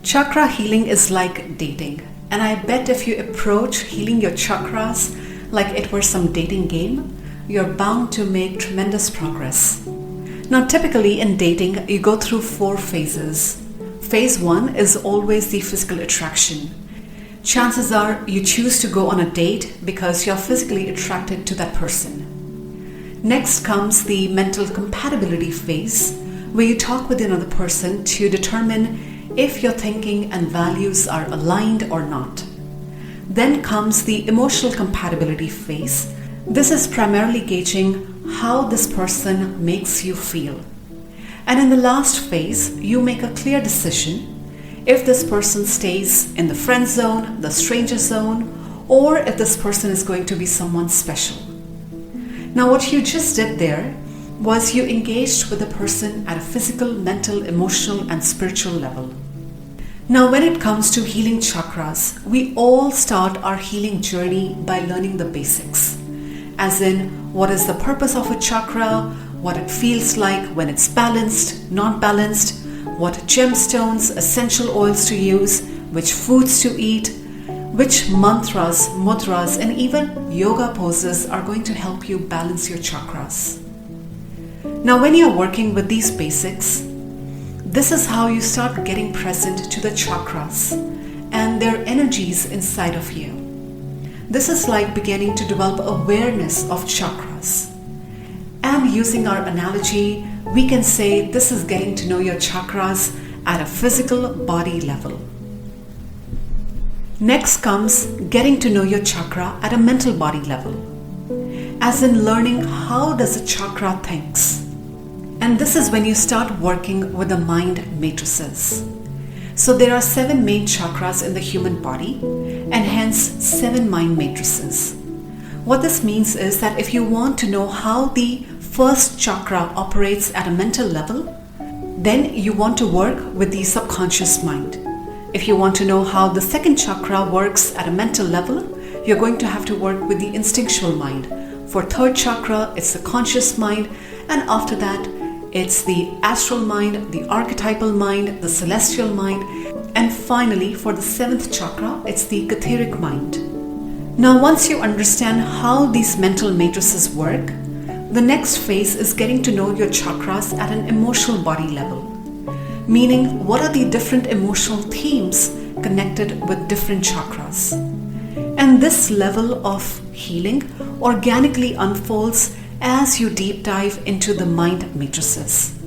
Chakra healing is like dating, and I bet if you approach healing your chakras like it were some dating game, you're bound to make tremendous progress. Now, typically in dating, you go through 4 phases. Phase 1 is always the physical attraction. Chances are you choose to go on a date because you're physically attracted to that person. Next comes the mental compatibility phase, where you talk with another person to determine if your thinking and values are aligned or not. Then comes the emotional compatibility phase. This is primarily gauging how this person makes you feel. And in the last phase, you make a clear decision if this person stays in the friend zone, the stranger zone, or if this person is going to be someone special. Now, what you just did there was you engaged with the person at a physical, mental, emotional, and spiritual level. Now, when it comes to healing chakras, we all start our healing journey by learning the basics. As in, what is the purpose of a chakra, what it feels like when it's balanced, not balanced, what gemstones, essential oils to use, which foods to eat, which mantras, mudras, and even yoga poses are going to help you balance your chakras. Now, when you're working with these basics, this is how you start getting present to the chakras and their energies inside of you. This is like beginning to develop awareness of chakras. And using our analogy, we can say this is getting to know your chakras at a physical body level. Next comes getting to know your chakra at a mental body level, as in learning how does a chakra thinks. And this is when you start working with the mind matrices. So there are 7 main chakras in the human body, and hence 7 mind matrices. What this means is that if you want to know how the first chakra operates at a mental level, then you want to work with the subconscious mind. If you want to know how the second chakra works at a mental level, you're going to have to work with the instinctual mind. For third chakra, it's the conscious mind, and after that, it's the astral mind, the archetypal mind, the celestial mind, and finally, for the 7th chakra, it's the etheric mind. Now, once you understand how these mental matrices work, the next phase is getting to know your chakras at an emotional body level. Meaning, what are the different emotional themes connected with different chakras? And this level of healing organically unfolds as you deep dive into the mind matrices.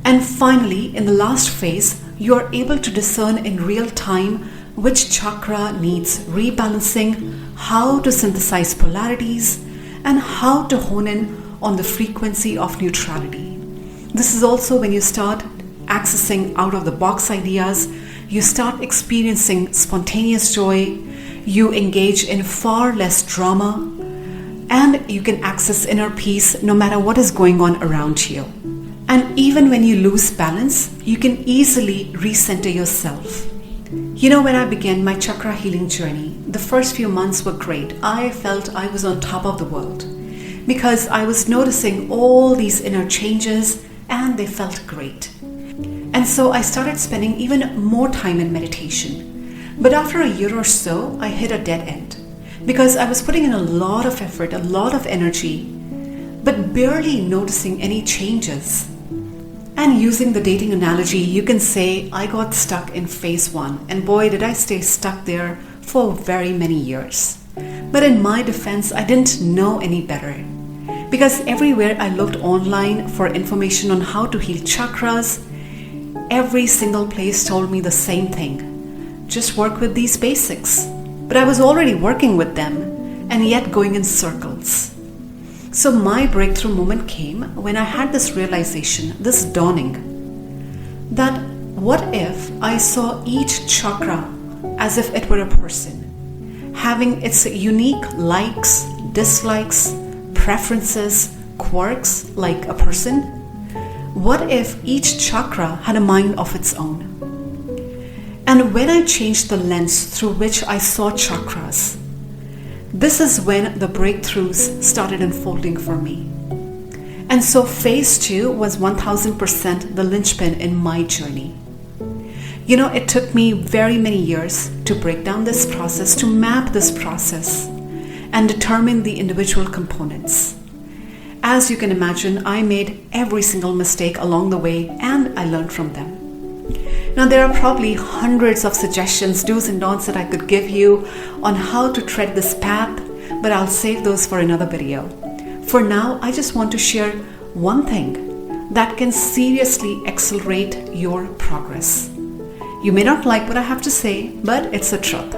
And finally, in the last phase, you are able to discern in real time which chakra needs rebalancing, how to synthesize polarities, and how to hone in on the frequency of neutrality. This is also when you start accessing out-of-the-box ideas, you start experiencing spontaneous joy, you engage in far less drama, and you can access inner peace no matter what is going on around you. And even when you lose balance, you can easily recenter yourself. You know, when I began my chakra healing journey, the first few months were great. I felt I was on top of the world because I was noticing all these inner changes and they felt great. And so I started spending even more time in meditation. But after a year or so, I hit a dead end because I was putting in a lot of effort, a lot of energy, but barely noticing any changes. And using the dating analogy, you can say I got stuck in phase 1, and boy, did I stay stuck there for very many years. But in my defense, I didn't know any better because everywhere I looked online for information on how to heal chakras, every single place told me the same thing. Just work with these basics. But I was already working with them and yet going in circles. So my breakthrough moment came when I had this realization, this dawning, that what if I saw each chakra as if it were a person, having its unique likes, dislikes, preferences, quirks like a person? What if each chakra had a mind of its own? And when I changed the lens through which I saw chakras, this is when the breakthroughs started unfolding for me. And so phase 2 was 1000% the linchpin in my journey. It took me very many years to break down this process, to map this process, and determine the individual components. As you can imagine, I made every single mistake along the way, and I learned from them. Now, there are probably hundreds of suggestions, do's and don'ts that I could give you on how to tread this path, but I'll save those for another video. For now, I just want to share one thing that can seriously accelerate your progress. You may not like what I have to say, but it's the truth.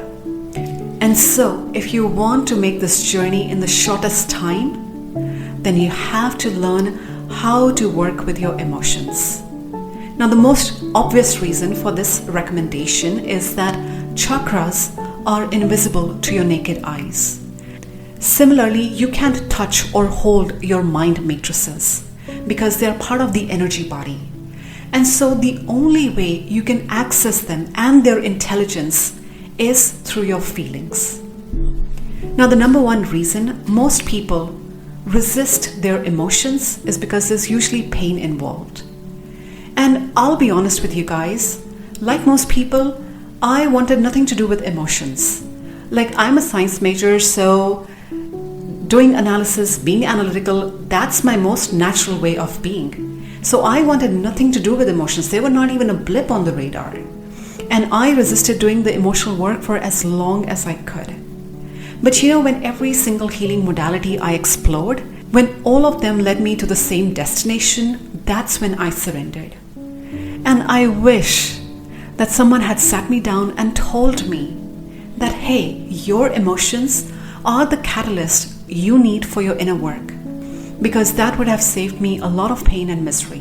And so, if you want to make this journey in the shortest time, then you have to learn how to work with your emotions. Now, the most obvious reason for this recommendation is that chakras are invisible to your naked eyes. Similarly, you can't touch or hold your mind matrices because they're part of the energy body. And so the only way you can access them and their intelligence is through your feelings. Now, the number one reason most people resist their emotions is because there's usually pain involved. And I'll be honest with you guys, like most people, I wanted nothing to do with emotions. Like, I'm a science major, so doing analysis, being analytical, that's my most natural way of being. So I wanted nothing to do with emotions. They were not even a blip on the radar. And I resisted doing the emotional work for as long as I could. But when every single healing modality I explored, when all of them led me to the same destination, that's when I surrendered. And I wish that someone had sat me down and told me that, hey, your emotions are the catalyst you need for your inner work, because that would have saved me a lot of pain and misery.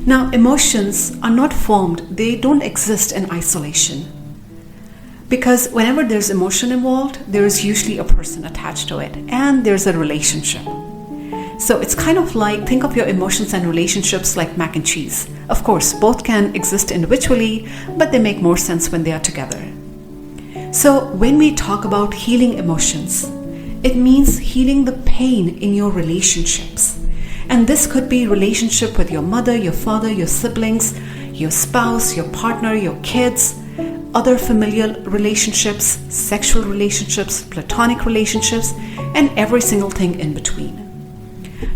Now, emotions are not formed, they don't exist in isolation. Because whenever there's emotion involved, there is usually a person attached to it, and there's a relationship. So it's kind of like, think of your emotions and relationships like mac and cheese. Of course, both can exist individually, but they make more sense when they are together. So when we talk about healing emotions, it means healing the pain in your relationships. And this could be relationship with your mother, your father, your siblings, your spouse, your partner, your kids, other familial relationships, sexual relationships, platonic relationships, and every single thing in between.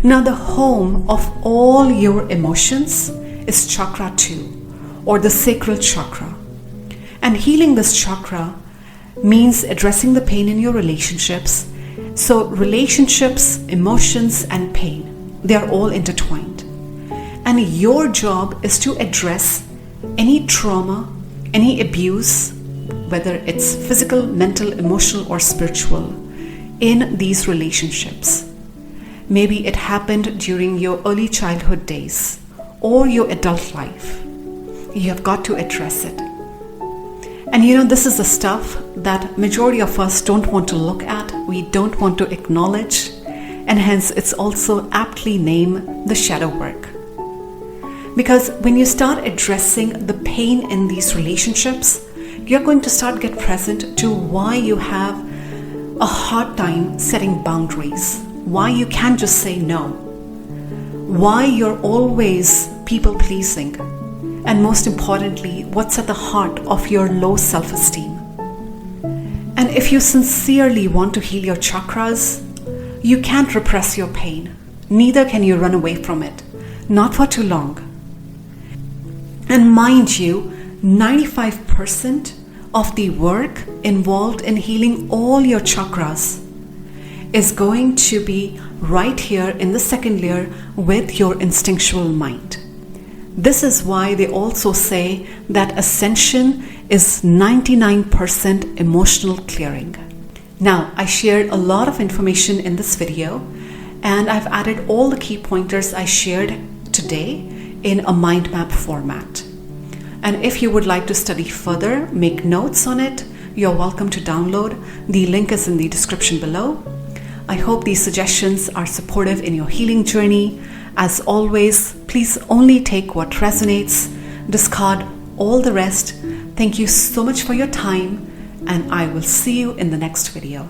Now, the home of all your emotions is chakra 2, or the sacral chakra. And healing this chakra means addressing the pain in your relationships. So relationships, emotions, and pain, they are all intertwined. And your job is to address any trauma, any abuse, whether it's physical, mental, emotional, or spiritual, in these relationships. Maybe it happened during your early childhood days or your adult life. You have got to address it. And this is the stuff that majority of us don't want to look at, we don't want to acknowledge, and hence it's also aptly named the shadow work. Because when you start addressing the pain in these relationships, you're going to start get present to why you have a hard time setting boundaries, why you can't just say no, why you're always people pleasing, and most importantly, what's at the heart of your low self-esteem. And if you sincerely want to heal your chakras, you can't repress your pain, neither can you run away from it, not for too long. And mind you, 95% of the work involved in healing all your chakras is going to be right here in the second layer with your instinctual mind. This is why they also say that ascension is 99% emotional clearing. Now, I shared a lot of information in this video, and I've added all the key pointers I shared today in a mind map format. And if you would like to study further, make notes on it, you're welcome to download. The link is in the description below. I hope these suggestions are supportive in your healing journey. As always, please only take what resonates, discard all the rest. Thank you so much for your time, and I will see you in the next video.